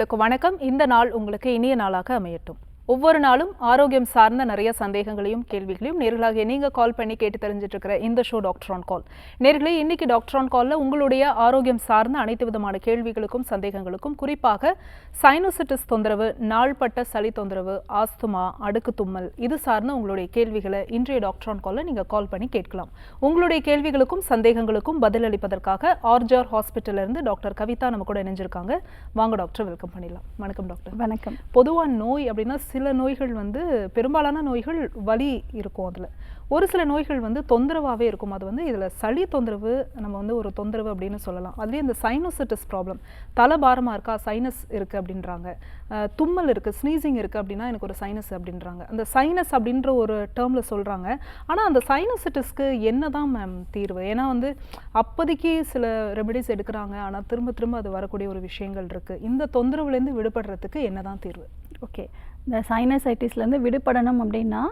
நேயர்களுக்கு வணக்கம். இந்த நாள் உங்களுக்கு இனிய நாளாக அமையட்டும். ஒவ்வொரு நாளும் ஆரோக்கியம் சார்ந்த நிறைய சந்தேகங்களையும் கேள்விகளையும் நேர்களாக நீங்க கால் பண்ணி கேட்டு தெரிஞ்சிட்டு இருக்கிற இந்த ஷோ டாக்டர் ஆன் கால். நேர்களே, இன்னைக்கு டாக்டர் ஆன் கால்ல உங்களுடைய ஆரோக்கியம் சார்ந்த அனைத்து விதமான கேள்விகளுக்கும் சந்தேகங்களுக்கும், குறிப்பாக சைனோசிட்டிஸ் தொந்தரவு, நாள்பட்ட சளி தொந்தரவு, ஆஸ்துமா, அடுக்கு தும்மல், இது சார்ந்த உங்களுடைய கேள்விகளை இன்றைய டாக்டர் ஆன் கால்ல நீங்க கால் பண்ணி கேட்கலாம். உங்களுடைய கேள்விகளுக்கும் சந்தேகங்களுக்கும் பதிலளிப்பதற்காக ஆர்ஜிஆர் ஹாஸ்பிட்டல்ல இருந்து டாக்டர் கவிதா நம்ம கூட இணைஞ்சிருக்காங்க. வாங்க டாக்டர், வெல்கம் பண்ணிடலாம். வணக்கம் டாக்டர். வணக்கம். பொதுவாக நோய் அப்படின்னா சில நோய்கள் பெரும்பாலான நோய்கள் வலி இருக்கும், அதில் ஒரு சில நோய்கள் தொந்தரவாகவே இருக்கும். அது இதில் சளி தொந்தரவு நம்ம ஒரு தொந்தரவு அப்படின்னு சொல்லலாம். அதுலேயே இந்த சைனோசிட்டிஸ் ப்ராப்ளம், தலை பாரமாக இருக்கா, சைனஸ் இருக்குது அப்படின்றாங்க. தும்மல் இருக்குது, ஸ்னீசிங் இருக்குது அப்படின்னா எனக்கு ஒரு சைனஸ் அப்படின்றாங்க. அந்த சைனஸ் அப்படின்ற ஒரு டேர்மில் சொல்கிறாங்க. ஆனால் அந்த சைனோசிட்டிஸ்க்கு என்ன தான் மேம் தீர்வு? ஏன்னா அப்போதைக்கு சில ரெமெடிஸ் எடுக்கிறாங்க, ஆனால் திரும்ப திரும்ப அது வரக்கூடிய ஒரு விஷயங்கள் இருக்குது. இந்த தொந்தரவுலேருந்து விடுபடுறதுக்கு என்ன தான் தீர்வு? ஓகே, இந்த சைனசைட்டிஸ்லேருந்து விடுபடணும் அப்படின்னா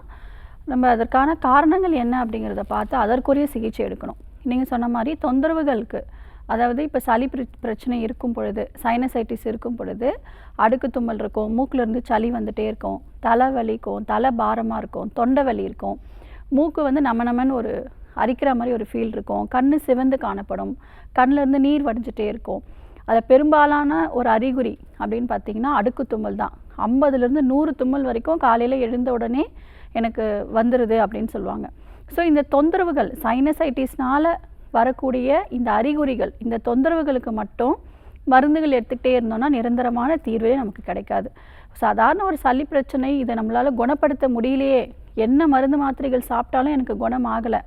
நம்ம அதற்கான காரணங்கள் என்ன அப்படிங்கிறத பார்த்து அதற்குரிய சிகிச்சை எடுக்கணும். நீங்கள் சொன்ன மாதிரி தொந்தரவுகளுக்கு, அதாவது இப்போ சளி பிரச்சனை இருக்கும் பொழுது, சைனசைட்டிஸ் இருக்கும் பொழுது அடுக்கு தும்மல் இருக்கும், மூக்கிலேருந்து சளி வந்துகிட்டே இருக்கும், தலை வலிக்கும், தலை பாரமாக இருக்கும், தொண்டை வலி இருக்கும், மூக்கு நம்மன்னு ஒரு அரிக்கிற மாதிரி ஒரு ஃபீல் இருக்கும், கண் சிவந்து காணப்படும், கண்ணிலேருந்து நீர் வடிஞ்சிட்டே இருக்கும். அதில் பெரும்பாலான ஒரு அறிகுறி அப்படின்னு பார்த்திங்கன்னா அடுக்கு தும்மல் தான். 50லேருந்து 100 தும்மல் வரைக்கும் காலையில் எழுந்த உடனே எனக்கு வந்துடுது அப்படின்னு சொல்லுவாங்க. ஸோ இந்த தொந்தரவுகள், சைனசைட்டிஸ்னால் வரக்கூடிய இந்த அறிகுறிகள், இந்த தொந்தரவுகளுக்கு மட்டும் மருந்துகள் எடுத்துக்கிட்டே இருந்தோம்னா நிரந்தரமான தீர்வே நமக்கு கிடைக்காது. சாதாரண ஒரு சளி பிரச்சனை, இதை நம்மளால் குணப்படுத்த முடியலையே, என்ன மருந்து மாத்திரைகள் சாப்பிட்டாலும் எனக்கு குணம் ஆகலை,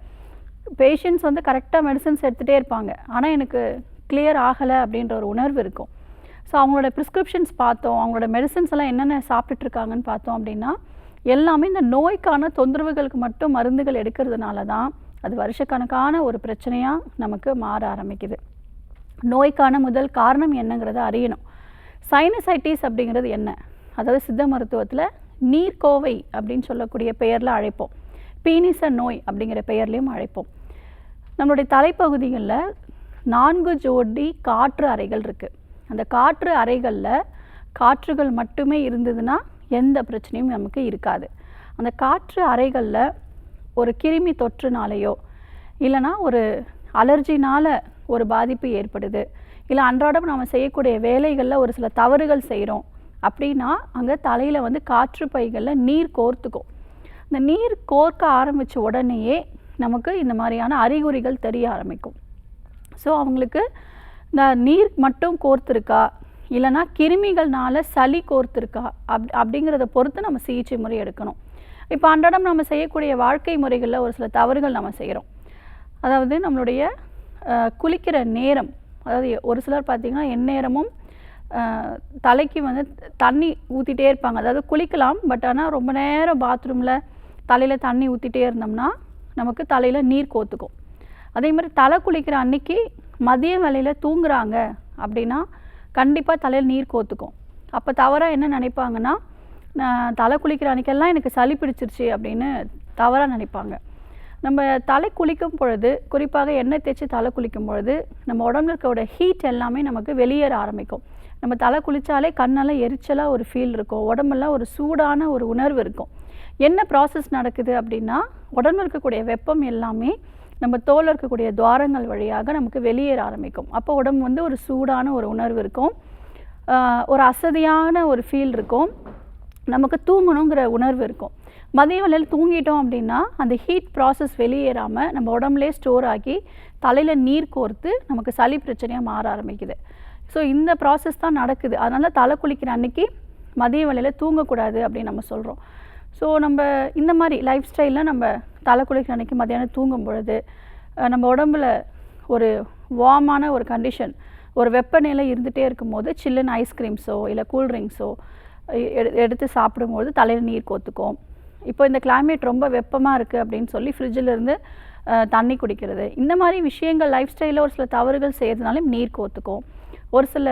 பேஷண்ட்ஸ் கரெக்டாக மெடிசன்ஸ் எடுத்துகிட்டே இருப்பாங்க, ஆனால் எனக்கு கிளியர் ஆகலை அப்படின்ற ஒரு உணர்வு இருக்கும். ஸோ அவங்களோட ப்ரிஸ்கிரிப்ஷன்ஸ் பார்த்தோம், அவங்களோட மெடிசன்ஸ் எல்லாம் என்னென்ன சாப்பிட்டுட்ருக்காங்கன்னு பார்த்தோம் அப்படின்னா எல்லாமே இந்த நோய்க்கான தொந்தரவுகளுக்கு மட்டும் மருந்துகள் எடுக்கிறதுனால தான் அது வருஷக்கணக்கான ஒரு பிரச்சனையாக நமக்கு மாற ஆரம்பிக்குது. நோய்க்கான முதல் காரணம் என்னங்கிறத அறியணும். சைனசைட்டிஸ் அப்படிங்கிறது என்ன? அதாவது சித்த மருத்துவத்தில் நீர்க்கோவை அப்படின்னு சொல்லக்கூடிய பெயரில் அழைப்போம், பீனிச நோய் அப்படிங்கிற பெயர்லையும் அழைப்போம். நம்மளுடைய தலைப்பகுதிகளில் 4 ஜோடி காற்று அறைகள் இருக்குது. அந்த காற்று அறைகளில் காற்றுகள் மட்டுமே இருந்ததுன்னா எந்த பிரச்சனையும் நமக்கு இருக்காது. அந்த காற்று அறைகளில் ஒரு கிருமி தொற்றுனாலேயோ இல்லைனா ஒரு அலர்ஜினால் ஒரு பாதிப்பு ஏற்படுது, இல்லை அன்றாடம் நம்ம செய்யக்கூடிய வேலைகளில் ஒரு சில தவறுகள் செய்கிறோம் அப்படின்னா அங்கே தலையில் காற்று பைகளில் நீர் கோர்த்துக்கும். இந்த நீர் கோர்க்க ஆரம்பித்த உடனேயே நமக்கு இந்த மாதிரியான அறிகுறிகள் தெரிய ஆரம்பிக்கும். ஸோ அவங்களுக்கு இந்த நீர் மட்டும் கோர்த்துருக்கா இல்லைனா கிருமிகள்னால சளி கோர்த்துருக்கா அப்படிங்கிறத பொறுத்து நம்ம சிகிச்சை முறை எடுக்கணும். இப்போ அன்றாடம் நம்ம செய்யக்கூடிய வாழ்க்கை முறைகளில் ஒரு சில தவறுகள் நம்ம செய்கிறோம். அதாவது நம்மளுடைய குளிக்கிற நேரம், அதாவது ஒரு சிலர் பார்த்திங்கன்னா எந்நேரமும் தலைக்கு தண்ணி ஊற்றிட்டே இருப்பாங்க. அதாவது குளிக்கலாம், பட் ஆனால் ரொம்ப நேரம் பாத்ரூமில் தலையில் தண்ணி ஊற்றிட்டே இருந்தோம்னா நமக்கு தலையில் நீர் கோர்த்துக்கும். அதே மாதிரி தலை குளிக்கிற அன்னைக்கு மதிய வேளையில் தூங்குறாங்க அப்படின்னா கண்டிப்பாக தலையில் நீர் கோர்த்துக்கும். அப்போ தவறாக என்ன நினைப்பாங்கன்னா, தலை குளிக்கிற அன்றைக்கெல்லாம் எனக்கு சளி பிடிச்சிருச்சு அப்படின்னு தவறாக நினைப்பாங்க. நம்ம தலை குளிக்கும் பொழுது, குறிப்பாக எண்ணெய் தேய்ச்சி தலை குளிக்கும் பொழுது நம்ம உடம்புல இருக்கோட ஹீட் எல்லாமே நமக்கு வெளியேற ஆரம்பிக்கும். நம்ம தலை குளித்தாலே கண்ணெல்லாம் எரிச்சலாக ஒரு ஃபீல் இருக்கும், உடம்பெல்லாம் ஒரு சூடான ஒரு உணர்வு இருக்கும். என்ன ப்ராசஸ் நடக்குது அப்படின்னா, உடம்புல இருக்கக்கூடிய வெப்பம் எல்லாமே நம்ம தோல் இருக்கக்கூடிய துவாரங்கள் வழியாக நமக்கு வெளியேற ஆரம்பிக்கும். அப்போ உடம்பு ஒரு சூடான ஒரு உணர்வு இருக்கும், ஒரு அசதியான ஒரு ஃபீல் இருக்கும், நமக்கு தூங்கணுங்கிற உணர்வு இருக்கும். மதிய வேளையில் தூங்கிட்டோம் அப்படின்னா அந்த ஹீட் ப்ராசஸ் வெளியேறாமல் நம்ம உடம்புலே ஸ்டோர் ஆகி தலையில் நீர் கோர்த்து நமக்கு சளி பிரச்சனையாக மாற ஆரம்பிக்குது. ஸோ இந்த ப்ராசஸ் தான் நடக்குது. அதனால் தலை குளிக்கிற அன்றைக்கி மதிய வேளையில் தூங்கக்கூடாது அப்படின்னு நம்ம சொல்கிறோம். ஸோ நம்ம இந்த மாதிரி லைஃப் ஸ்டைலில் நம்ம தலை குளிக்கிற அன்றைக்கி மத்தியானம் தூங்கும் பொழுது நம்ம உடம்புல ஒரு வார்மான ஒரு கண்டிஷன், ஒரு வெப்பநிலை இருந்துகிட்டே இருக்கும்போது சில்லுன்னு ஐஸ்கிரீம்ஸோ இல்லை கூல்ட்ரிங்க்ஸோ எடுத்து சாப்பிடும்போது தலையில் நீர் கோர்த்துக்கும். இப்போ இந்த கிளைமேட் ரொம்ப வெப்பமாக இருக்குது அப்படின்னு சொல்லி ஃப்ரிட்ஜிலேருந்து தண்ணி குடிக்கிறது, இந்த மாதிரி விஷயங்கள் லைஃப் ஸ்டைலில் ஒரு சில தவறுகள் செய்கிறதுனாலும் நீர் கோர்த்துக்கும். ஒரு சில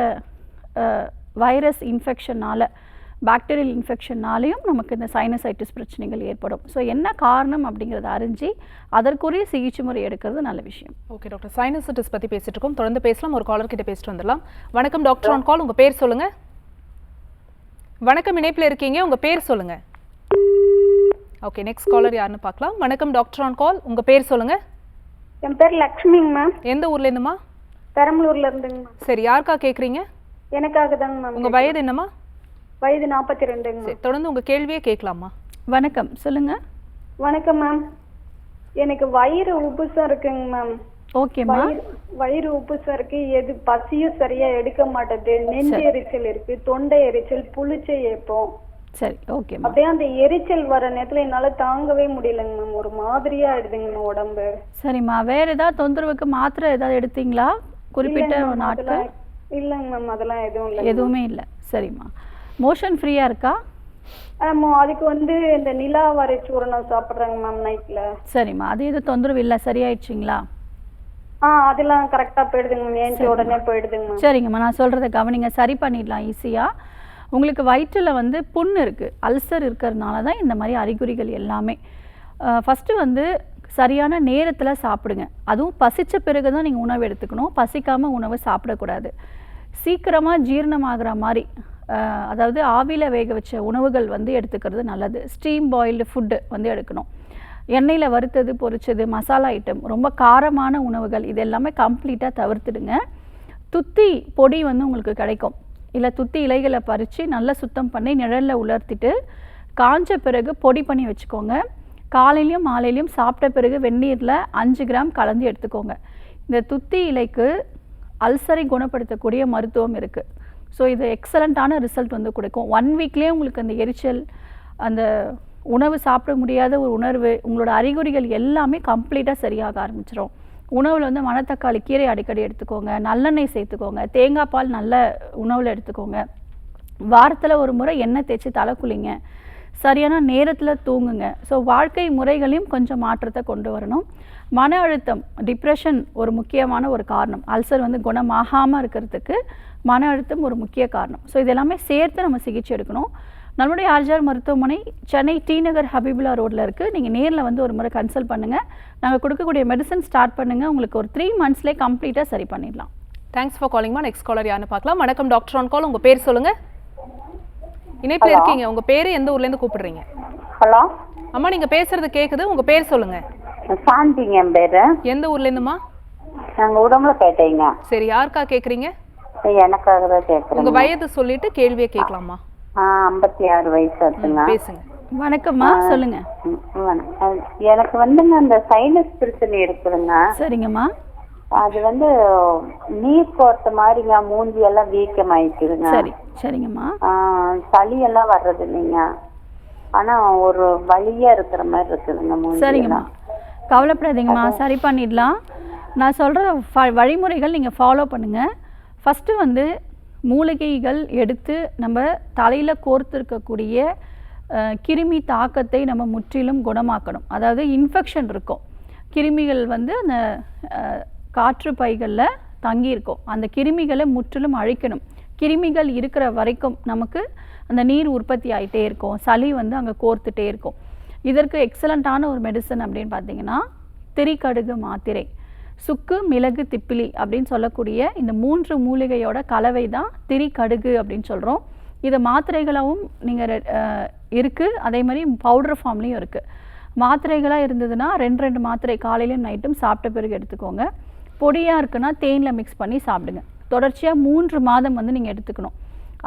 வைரஸ் இன்ஃபெக்ஷனால், பாக்டீரியல் இன்ஃபெக்ஷன்னாலேயும் நமக்கு இந்த சைனசைட்டிஸ் பிரச்சனைகள் ஏற்படும். ஸோ என்ன காரணம் அப்படிங்கிறத அறிஞ்சு அதற்குரிய சிகிச்சை முறை எடுக்கிறது நல்ல விஷயம். ஓகே டாக்டர், சைனசைட்டிஸ் பற்றி பேசிட்டு இருக்கோம், தொடர்ந்து பேசலாம். ஒரு காலர் கிட்ட பேசிட்டு வந்துடலாம். வணக்கம் டாக்டர் ஆன் கால், உங்கள் பேர் சொல்லுங்கள். வணக்கம், இணைப்பில் இருக்கீங்க, உங்க பேர் சொல்லுங்க. ஓகே, நெக்ஸ்ட் காலர் யாருன்னு பார்க்கலாம். வணக்கம் டாக்டர் ஆன் கால், உங்க பேர் சொல்லுங்க. என் பேர் லக்ஷ்மிங்க மேம். எந்த ஊர்ல இருந்துமா? பெரம்பலூர்ல இருந்துங்க மேம். சரி, யாருக்கா கேக்குறீங்க? எனக்காக தாங்க மேம். உங்க வயது என்னமா? வயது 42ங்க மேம். சரி, தொடர்ந்து உங்க கேள்வியே கேட்கலாமா? வணக்கம், சொல்லுங்க. வணக்கம் மேம். எனக்கு வயிறு உப்புசம் இருக்குங்க மேம். ஓகேம்மா. வயிறு உப்புசம் இருக்கு, எது பசியும் சரியா எடுக்க மாட்டேது, நெஞ்சு எரிச்சல் இருக்கு, தொண்டை எரிச்சல், புளிச்சை ஏப்பம். சரி, ஓகேம்மா. அப்படியே அந்த எரிச்சல் வர நேரத்துல என்னால தாங்கவே முடியலங்க மேம். ஒரு மாதிரியா ஆயிடுதுங்க மேம் உடம்பு. சரிம்மா, வேற ஏதாவது தொந்தரவுக்கு மாத்திரை ஏதாவது எடுத்தீங்களா குறிப்பிட்ட நாட்கள்? இல்லைங்க மேம், அதெல்லாம் எதுவும் இல்லை. எதுவுமே இல்லை. சரிம்மா, மோஷன் ஃப்ரீயா இருக்கா? ஆமா, அதுக்கு இந்த நிலா வரை சூரணம் சாப்பிட்றாங்க மேம் நைட்ல. சரிம்மா, அது எதுவும் தொந்தரவு இல்லை, சரியாயிடுச்சிங்களா? அதெல்லாம் கரெக்டா போயிடுதுங்க மேம், ஏஞ்சி உடனே போயிடுதுங்க மேம். சரிங்கம்மா, நான் சொல்றதை கவனிங்க, சரி பண்ணிடலாம் ஈஸியா. உங்களுக்கு வயிற்றில் புண் இருக்குது, அல்சர் இருக்கிறதுனால தான் இந்த மாதிரி அறிகுறிகள் எல்லாமே. ஃபஸ்ட்டு சரியான நேரத்தில் சாப்பிடுங்க. அதுவும் பசித்த பிறகு தான் நீங்கள் உணவு எடுத்துக்கணும். பசிக்காமல் உணவு சாப்பிடக்கூடாது. சீக்கிரமாக ஜீரணமாகிற மாதிரி, அதாவது ஆவியில் வேக வச்ச உணவுகள் எடுத்துக்கிறது நல்லது. ஸ்டீம் பாயில்டு ஃபுட்டு எடுக்கணும். எண்ணெயில் வறுத்தது, பொரிச்சது, மசாலா ஐட்டம், ரொம்ப காரமான உணவுகள் இது எல்லாமே கம்ப்ளீட்டாக தவிர்த்துடுங்க. துத்தி பொடி உங்களுக்கு கிடைக்கும், இல்லை துத்தி இலைகளை பறித்து நல்லா சுத்தம் பண்ணி நிழலில் உலர்த்திட்டு காஞ்ச பிறகு பொடி பண்ணி வச்சுக்கோங்க. காலையிலையும் மாலையிலையும் சாப்பிட்ட பிறகு வெந்நீரில் 5 கிராம் கலந்து எடுத்துக்கோங்க. இந்த துத்தி இலைக்கு அல்சரை குணப்படுத்தக்கூடிய மருத்துவம் இருக்குது. ஸோ இது எக்ஸலண்ட்டான ரிசல்ட் கொடுக்கும். 1 வீக்லேயே உங்களுக்கு அந்த எரிச்சல், அந்த உணவு சாப்பிட முடியாத ஒரு உணர்வு, உங்களோட அறிகுறிகள் எல்லாமே கம்ப்ளீட்டாக சரியாக ஆரம்பிச்சிடும். உணவில் மணத்தக்காளி கீரை அடிக்கடி எடுத்துக்கோங்க, நல்லெண்ணெய் சேர்த்துக்கோங்க, தேங்காய் பால் நல்ல உணவில் எடுத்துக்கோங்க. வாரத்தில் ஒரு முறை எண்ணெய் தேய்ச்சி தலை குளிங்க, சரியான நேரத்தில் தூங்குங்க. ஸோ வாழ்க்கை முறைகளையும் கொஞ்சம் மாற்றத்தை கொண்டு வரணும். மன அழுத்தம், டிப்ரெஷன் ஒரு முக்கியமான ஒரு காரணம். அல்சர் குணமாகாமல் இருக்கிறதுக்கு மன அழுத்தம் ஒரு முக்கிய காரணம். ஸோ இதெல்லாமே சேர்த்து நம்ம சிகிச்சை எடுக்கணும். நம்மளுடைய ஆர்ஜிஆர் மருத்துவமனை சென்னை டி நகர் ஹபீபுல்லா ரோட்டில் இருக்குது. நீங்கள் நேரில் ஒரு முறை கன்சல்ட் பண்ணுங்கள். நாங்கள் கொடுக்கக்கூடிய மெடிசன் ஸ்டார்ட் பண்ணுங்கள். உங்களுக்கு ஒரு 3 மந்த்ஸ்லேயே கம்ப்ளீட்டாக சரி பண்ணிடலாம். தேங்க்ஸ் ஃபார் காலிங்மா. நெக்ஸ்ட் காலர் யாருன்னு பார்க்கலாம். வணக்கம் டாக்டர் ஆன் கால், உங்கள் பேர் சொல்லுங்கள். இணைப்பில் இருக்கீங்க, உங்கள் பேர் எந்த ஊர்லேருந்து கூப்பிடுறீங்க? ஹலோ அம்மா, நீங்கள் பேசுறது கேட்குது, உங்கள் பேர் சொல்லுங்கள். சாந்திங்க என் பேர். எந்த ஊர்லேருந்துமா? நாங்கள் உடம்புலப்பேட்டைங்க. சரி, யாருக்கா கேட்குறீங்க? எனக்காக தான் கேட்குறேன். உங்கள் வயது சொல்லிட்டு கேள்வியை கேட்கலாமா? 56 வயசு ஆச்சுங்க. பேசுங்க. வணக்கம்மா, சொல்லுங்க. எனக்கு அந்த சைனஸ் பிரச்சனை இருக்குதுங்க. சரிங்கம்மா. அது நீர் கோர்த்த மாதிரிங்க, மூஞ்சி எல்லாம் வீக்கம் ஆயிடுச்சுங்க. சரி, சரிங்கம்மா. சளி எல்லாம் வர்றது இல்லைங்க, ஆனா ஒரு வலியா இருக்கிற மாதிரி இருக்குதுங்க மூஞ்சி. சரிங்கம்மா, கவலைப்படாதீங்கம்மா, சரி பண்ணிடலாம். நான் சொல்கிற வழிமுறைகள் நீங்கள் ஃபாலோ பண்ணுங்கள். ஃபஸ்ட்டு மூலிகைகள் எடுத்து நம்ம தலையில் கோர்த்துருக்கக்கூடிய கிருமி தாக்கத்தை நம்ம முற்றிலும் குணமாக்கணும். அதாவது இன்ஃபெக்ஷன் இருக்கும், கிருமிகள் அந்த காற்று பைகளில் தங்கியிருக்கும். அந்த கிருமிகளை முற்றிலும் அழிக்கணும். கிருமிகள் இருக்கிற வரைக்கும் நமக்கு அந்த நீர் உற்பத்தி ஆகிட்டே இருக்கும், சளி அங்கே கோர்த்துட்டே இருக்கும். இதற்கு எக்ஸலண்ட்டான ஒரு மெடிசன் அப்படின்னு பார்த்தீங்கன்னா திரிகடுகு மாத்திரை, சுக்கு, மிளகு, திப்பிலி அப்படின்னு சொல்லக்கூடிய இந்த 3 மூலிகையோட கலவை தான் திரிகடுகு அப்படின்னு சொல்கிறோம். இது மாத்திரைகளாகவும் நீங்கள் இருக்குது, அதே மாதிரி பவுடர் ஃபார்ம்லேயும் இருக்குது. மாத்திரைகளாக இருந்ததுன்னா 2 மாத்திரை காலையிலையும் நைட்டும் சாப்பிட்ட பிறகு எடுத்துக்கோங்க. பொடியாக இருக்குன்னா தேனில் மிக்ஸ் பண்ணி சாப்பிடுங்க. தொடர்ச்சியாக 3 மாதம் நீங்கள் எடுத்துக்கணும்.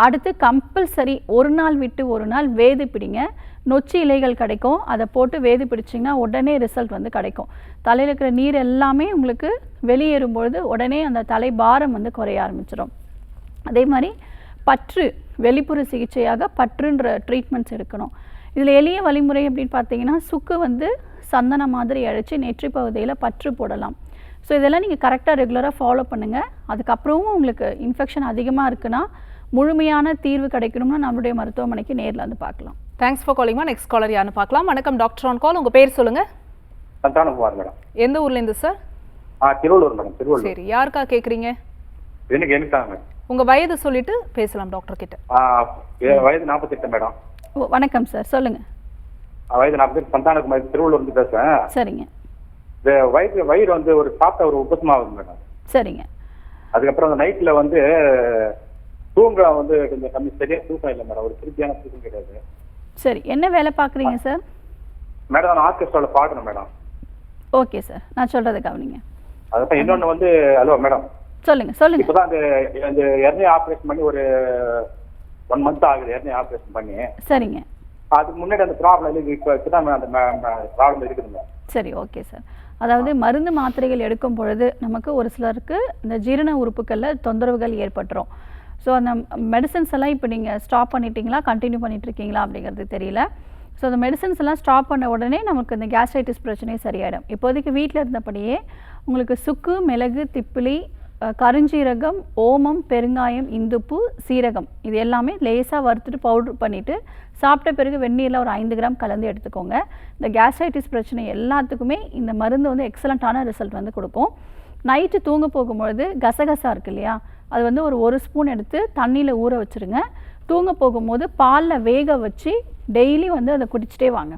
அடுத்து கம்பல்சரி ஒரு நாள் விட்டு ஒரு நாள் வேது பிடிங்க. நொச்சி இலைகள் கிடைக்கும், அதை போட்டு வேது பிடிச்சிங்கன்னா உடனே ரிசல்ட் கிடைக்கும். தலையில் இருக்கிற நீர் எல்லாமே உங்களுக்கு வெளியேறும்பொழுது உடனே அந்த தலை பாரம் குறைய ஆரம்பிச்சிடும். அதே மாதிரி பற்று, வெளிப்புற சிகிச்சையாக பற்றுன்ற ட்ரீட்மெண்ட்ஸ் எடுக்கணும். இதில் எளிய வழிமுறை அப்படின்னு பார்த்தீங்கன்னா சுக்கு சந்தனம் மாதிரி அழைச்சி நெற்றி பகுதியில் பற்று போடலாம். ஸோ இதெல்லாம் நீங்கள் கரெக்டாக ரெகுலராக ஃபாலோ பண்ணுங்கள். அதுக்கப்புறமும் உங்களுக்கு இன்ஃபெக்ஷன் அதிகமாக இருக்குன்னா முழுமையான தீர்வு கிடைக்கணும்னா நம்மளுடைய மருத்துவமனைக்கு நேரில் பார்க்கலாம். தேங்க்ஸ் ஃபார் காலிங்மா. நெக்ஸ்ட் காலர் யாருன்னு பார்க்கலாம். வணக்கம் டாக்டர் ஆன் கால், உங்கள் பேர் சொல்லுங்கள். சந்தானகுமார் மேடம். எந்த ஊர்லேருந்து சார்? திருவள்ளூர் மேடம். திருவள்ளூர். சரி, யாருக்கா கேட்குறீங்க? எனக்கு தான் மேடம். உங்கள் வயது சொல்லிட்டு பேசலாம் டாக்டர் கிட்ட. வயது 48 மேடம். வணக்கம் சார், சொல்லுங்கள். வயது 48, சந்தானகுமார், திருவள்ளூர்லேருந்து பேசுகிறேன். சரிங்க. வயிறு ஒரு சாப்பிட்ட ஒரு உப்புசமாகுது மேடம். சரிங்க. அதுக்கப்புறம் அந்த நைட்டில் தூக்கம் வந்து கொஞ்சம் கம்மி, சரியா தூக்கம் இல்லை மேடம். ஒரு திருப்தியான தூக்கம் கிடையாது. சரி, என்ன வேலை பார்க்குறீங்க சார்? மேடம் நான் ஆர்கெஸ்ட்ராவில் பாடுறேன் மேடம். ஓகே சார், நான் சொல்கிறத கவனிங்க. அதுதான் இன்னொன்று வந்து, ஹலோ மேடம், சொல்லுங்கள். இப்போதான் அந்த எர்னியா ஆப்ரேஷன் பண்ணி ஒரு 1 மந்த் ஆகுது. எர்னியா ஆப்ரேஷன் பண்ணி. சரிங்க. அதுக்கு முன்னாடி அந்த ப்ராப்ளம் இல்லை, இப்போ தான் அந்த ப்ராப்ளம் இருக்குதுங்க. சரி, ஓகே சார். அதாவது மருந்து மாத்திரைகள் எடுக்கும் பொழுது நமக்கு ஒரு சிலருக்கு இந்த ஜீரண உறுப்புகளில் தொந்தரவுகள் ஏற்பட்டுரும். ஸோ அந்த மெடிசன்ஸ் எல்லாம் இப்போ நீங்கள் ஸ்டாப் பண்ணிட்டீங்களா, கண்டினியூ பண்ணிட்டு இருக்கீங்களா அப்படிங்கிறது தெரியல. ஸோ அந்த மெடிசன்ஸ் எல்லாம் ஸ்டாப் பண்ண உடனே நமக்கு இந்த கேஸ்ட்ரைட்டிஸ் பிரச்சனையே சரியாயிடும். இப்போதைக்கு வீட்டில் இருந்தபடியே உங்களுக்கு சுக்கு, மிளகு, திப்பிலி, கருஞ்சீரகம், ஓமம், பெருங்காயம், இந்துப்பு, சீரகம் இது எல்லாமே லேசாக வறுத்துட்டு பவுடர் பண்ணிவிட்டு சாப்பிட்ட பிறகு வெந்நீரில் ஒரு 5 கிராம் கலந்து எடுத்துக்கோங்க. இந்த கேஸ்ட்ரைட்டிஸ் பிரச்சனை எல்லாத்துக்குமே இந்த மருந்து வந்து எக்ஸலண்ட்டான ரிசல்ட் வந்து கொடுக்கும். நைட்டு தூங்க போகும்பொழுது கசகசா இருக்கு இல்லையா, அது வந்து ஒரு ஸ்பூன் எடுத்து தண்ணியில் ஊற வச்சுருங்க. தூங்க போகும்போது பாலில் வேக வச்சு டெய்லி வந்து அதை குடிச்சிட்டே வாங்க.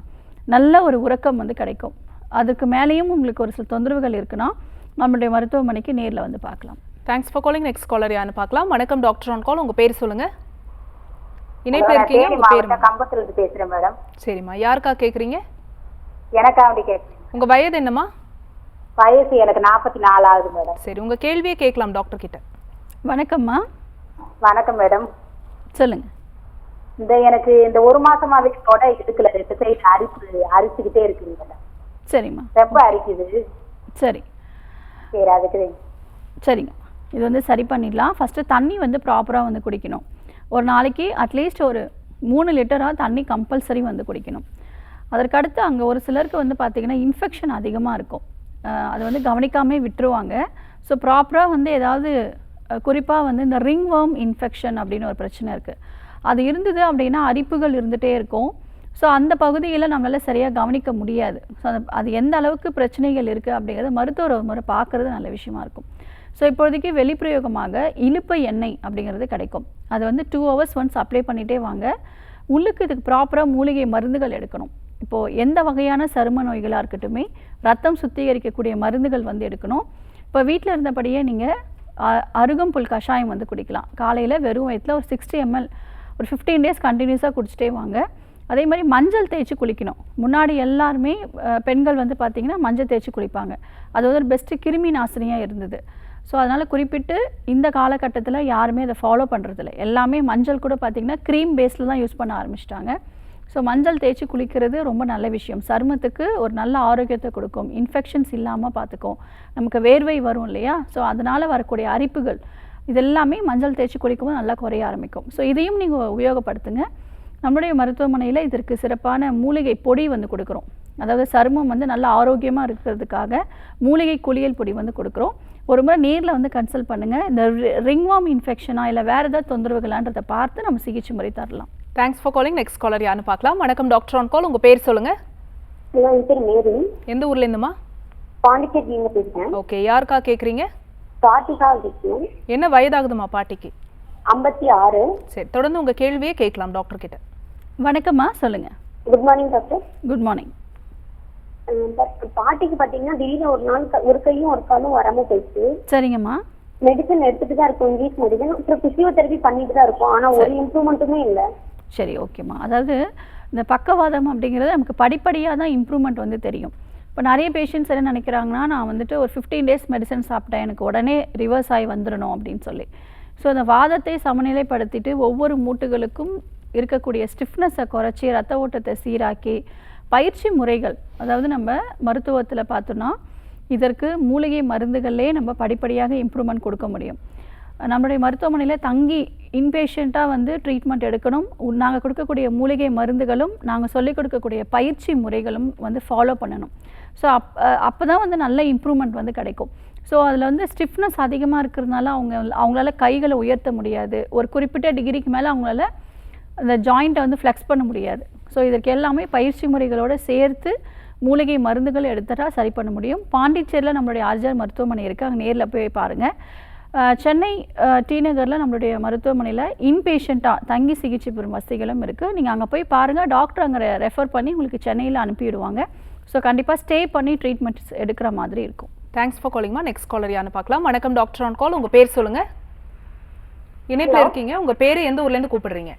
நல்ல ஒரு உறக்கம் வந்து கிடைக்கும். அதுக்கு மேலேயும் உங்களுக்கு ஒரு சில தொந்தரவுகள் இருக்குன்னா நம்மளுடைய மருத்துவமனைக்கு நேரில் வந்து பார்க்கலாம். Thanks for calling. Next caller யான்னு பார்க்கலாம். வணக்கம் டாக்டர் ஆன் கால். உங்கள் பேர் சொல்லுங்கள். இணைப்பில் இருக்கீங்க, உங்கள் பேர்? கம்பத்திலிருந்து பேசுகிறேன் மேடம். சரிம்மா, யாருக்கா கேட்குறீங்க? எனக்கா அப்படி கேட்குறேன். உங்கள் வயது என்னம்மா? வயசு எனக்கு 44 ஆகுது மேடம். சரி, உங்கள் கேள்வியே கேட்கலாம் டாக்டர் கிட்ட. வணக்கம்மா. வணக்கம் மேடம். சொல்லுங்கள். எனக்கு இந்த 1 மாசமாவே தொட இடுக்கல 2 சைடு அரிச்சுக்கிட்டே இருக்குங்க மேடம். சரிம்மா, ரொம்ப அரிக்குது. சரி சரி, அதுக்கு சரிங்க. இது வந்து சரி பண்ணிடலாம். ஃபஸ்ட்டு தண்ணி வந்து ப்ராப்பராக வந்து குடிக்கணும். ஒரு நாளைக்கு அட்லீஸ்ட் ஒரு 3 லிட்டராக தண்ணி கம்பல்சரி வந்து குடிக்கணும். அதற்கடுத்து அங்கே ஒரு சிலருக்கு வந்து பார்த்திங்கன்னா இன்ஃபெக்ஷன் அதிகமாக இருக்கும். அதை வந்து கவனிக்காமே விட்டுருவாங்க. ஸோ ப்ராப்பராக வந்து ஏதாவது குறிப்பாக வந்து இந்த ரிங்வர்ம் இன்ஃபெக்ஷன் அப்படின்னு ஒரு பிரச்சனை இருக்குது. அது இருந்தது அப்படின்னா அரிப்புகள் இருந்துகிட்டே இருக்கும். ஸோ அந்த பகுதியில் நம்மளால் சரியாக கவனிக்க முடியாது. ஸோ அது எந்த அளவுக்கு பிரச்சனைகள் இருக்குது அப்படிங்கிறத மருத்துவர் ஒரு முறை பார்க்குறது நல்ல விஷயமா இருக்கும். ஸோ இப்போதைக்கு வெளிப்பிரயோகமாக இலுப்பை எண்ணெய் அப்படிங்கிறது கிடைக்கும். அது வந்து 2 hours ஒன்ஸ் அப்ளை பண்ணிகிட்டே வாங்க. உள்ளுக்கு இதுக்கு ப்ராப்பராக மூலிகை மருந்துகள் எடுக்கணும். இப்போது எந்த வகையான சரும நோய்களாக இருக்கட்டுமே ரத்தம் சுத்திகரிக்கக்கூடிய மருந்துகள் வந்து எடுக்கணும். இப்போ வீட்டில் இருந்தபடியே நீங்கள் அருகம்புல் கஷாயம் வந்து குடிக்கலாம். காலையில் வெறும் வயிற்றில் ஒரு 60 ml ஒரு 15 days கண்டினியூஸாக குடிச்சிட்டே வாங்க. அதே மாதிரி மஞ்சள் தேய்ச்சி குளிக்கணும். முன்னாடி எல்லாருமே பெண்கள் வந்து பார்த்திங்கன்னா மஞ்சள் தேய்ச்சி குளிப்பாங்க. அது வந்து ஒரு பெஸ்ட்டு கிருமி நாசினியாக இருந்தது. ஸோ அதனால் குறிப்பிட்டு இந்த காலகட்டத்தில் யாருமே அதை ஃபாலோ பண்ணுறதில்ல. எல்லாமே மஞ்சள் கூட பார்த்திங்கன்னா க்ரீம் பேஸில் தான் யூஸ் பண்ண ஆரம்பிச்சிட்டாங்க. ஸோ மஞ்சள் தேய்ச்சி குளிக்கிறது ரொம்ப நல்ல விஷயம். சருமத்துக்கு ஒரு நல்ல ஆரோக்கியத்தை கொடுக்கும். இன்ஃபெக்ஷன்ஸ் இல்லாமல் பார்த்துக்கும். நமக்கு வேர்வை வரும் இல்லையா, ஸோ அதனால் வரக்கூடிய அரிப்புகள் இதெல்லாமே மஞ்சள் தேய்ச்சி குளிக்கும்போது நல்லா குறைய ஆரம்பிக்கும். ஸோ இதையும் நீங்கள் உபயோகப்படுத்துங்க. நம்முடைய மருத்துவமனையில் இதற்கு சிறப்பான மூலிகை பொடி வந்து கொடுக்குறோம். அதாவது சருமம் வந்து நல்ல ஆரோக்கியமாக இருக்கிறதுக்காக மூலிகை குளியல் பொடி வந்து கொடுக்குறோம். ஒரு முறை நேரில் வந்து கன்சல்ட் பண்ணுங்கள். இந்த ரிங்வார்ம் இன்ஃபெக்ஷனா இல்லை வேறு ஏதாவது தொந்தரவுகளான்றதை பார்த்து நம்ம சிகிச்சை முறை தரலாம். Thanks for calling. Next caller யாருன்னு பார்க்கலாம். வணக்கம் டாக்டர் ஆன் கால். உங்கள் பேர் சொல்லுங்கள். என் பேர் மேரி. எந்த ஊர்லேருந்துமா? பாண்டிச்சேரியில பேசுகிறேன். ஓகே, யாருக்கா கேட்குறீங்க? பாட்டிக்காக கேட்குறேன். என்ன வயதாகுதுமா பாட்டிக்கு? 56. சரி, தொடர்ந்து உங்கள் கேள்வியே கேட்கலாம் டாக்டர் கிட்ட. வணக்கம்மா, சொல்லுங்கள். Good morning doctor. Good morning. பாட்டிக்கு பார்த்தீங்கன்னா திடீர்னு ஒரு நாள் ஒரு கையும் ஒரு காலும் வராமல் போயிடுச்சு. சரிங்கம்மா. மெடிசன் எடுத்துட்டு தான் இருக்கும், இங்கிலீஷ் மெடிசன். அப்புறம் பிசியோதெரபி பண்ணிட்டு தான் இருக்கும். ஆனால் ஒரு இம்ப்ரூவ்மெண்ட்டுமே இல்லை. சரி, ஓகேம்மா. அதாவது இந்த பக்கவாதம் அப்படிங்கிறது நமக்கு படிப்படியாக தான் இம்ப்ரூவ்மெண்ட் வந்து தெரியும். இப்போ நிறைய பேஷண்ட்ஸ் என்ன நினைக்கிறாங்கன்னா, நான் வந்துட்டு ஒரு 15 days மெடிசன் சாப்பிட்டேன், எனக்கு உடனே ரிவர்ஸ் ஆகி வந்துடணும் அப்படின்னு சொல்லி. ஸோ அந்த வாதத்தை சமநிலைப்படுத்திட்டு ஒவ்வொரு மூட்டுகளுக்கும் இருக்கக்கூடிய ஸ்டிஃப்னஸை குறைச்சி ரத்த ஓட்டத்தை சீராக்கி பயிற்சி முறைகள், அதாவது நம்ம மருத்துவத்தில் பார்த்தோன்னா இதற்கு மூலிகை மருந்துகளே நம்ம படிப்படியாக இம்ப்ரூவ்மெண்ட் கொடுக்க முடியும். நம்மளுடைய மருத்துவமனையில் தங்கி இன்பேஷண்ட்டாக வந்து ட்ரீட்மெண்ட் எடுக்கணும். நாங்கள் கொடுக்கக்கூடிய மூலிகை மருந்துகளும் நாங்கள் சொல்லிக் கொடுக்கக்கூடிய பயிற்சி முறைகளும் வந்து ஃபாலோ பண்ணணும். ஸோ அப்போ தான் வந்து நல்ல இம்ப்ரூவ்மெண்ட் வந்து கிடைக்கும். ஸோ அதில் வந்து ஸ்டிஃப்னஸ் அதிகமாக இருக்கிறதுனால அவங்களால கைகளை உயர்த்த முடியாது. ஒரு குறிப்பிட்ட டிகிரிக்கு மேலே அவங்களால அந்த ஜாயிண்ட்டை வந்து ஃப்ளெக்ஸ் பண்ண முடியாது. ஸோ இதற்கு எல்லாமே பயிற்சி முறைகளோடு சேர்த்து மூலிகை மருந்துகள் எடுத்துட்டா சரி பண்ண முடியும். பாண்டிச்சேரியில் நம்மளுடைய ஆர்ஜிஆர் மருத்துவமனை இருக்குது, அங்கே நேரில் போய் பாருங்கள். சென்னை டி நகரில் நம்மளுடைய மருத்துவமனையில் இன்பேஷண்ட்டாக தங்கி சிகிச்சை பெறும் வசதிகளும் இருக்குது. நீங்கள் அங்கே போய் பாருங்கள். டாக்டர் அங்கே ரெஃபர் பண்ணி உங்களுக்கு சென்னையில் அனுப்பிவிடுவாங்க. ஸோ கண்டிப்பாக ஸ்டே பண்ணி ட்ரீட்மெண்ட்ஸ் எடுக்கிற மாதிரி இருக்கும். தேங்க்ஸ் ஃபார் காலிங்மா. நெக்ஸ்ட் காலர் யாருன்னு பார்க்கலாம். வணக்கம் டாக்டர் ஆன் கால். உங்கள் பேர் சொல்லுங்கள். இணைப்புல இருக்கீங்க. உங்க பேரு எந்த ஊர்ல இருந்து கூப்பிடுறீங்க?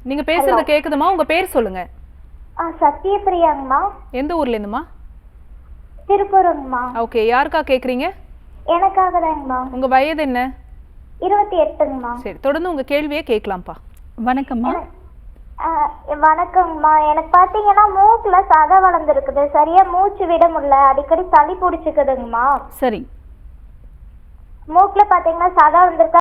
நீங்க பேசுறது கேக்குதுமா? உங்க பேர் சொல்லுங்க. சத்யபிரியாங்கம்மா. எந்த ஊர்ல இருந்துமா? திருப்பூருங்கம்மா. ஓகே, யாருக்கா கேக்குறீங்க? எனக்காக தாங்கம்மா. உங்க வயது என்ன? 28ங்கம்மா. சரி, தொடர்ந்து உங்க கேள்வியை கேட்கலாம்ப்பா. வணக்கம்மா. வணக்கங்கம்மா. எனக்கு பாத்தீங்கன்னா மூக்குல சதை வளர்ந்துருக்குது, சரியா மூச்சு விட முடியல, அடிக்கடி சளி பிடிச்சிக்குதுங்கம்மா. சரி. மூக்குல பாத்தீங்கன்னா சதை வந்திருக்கா,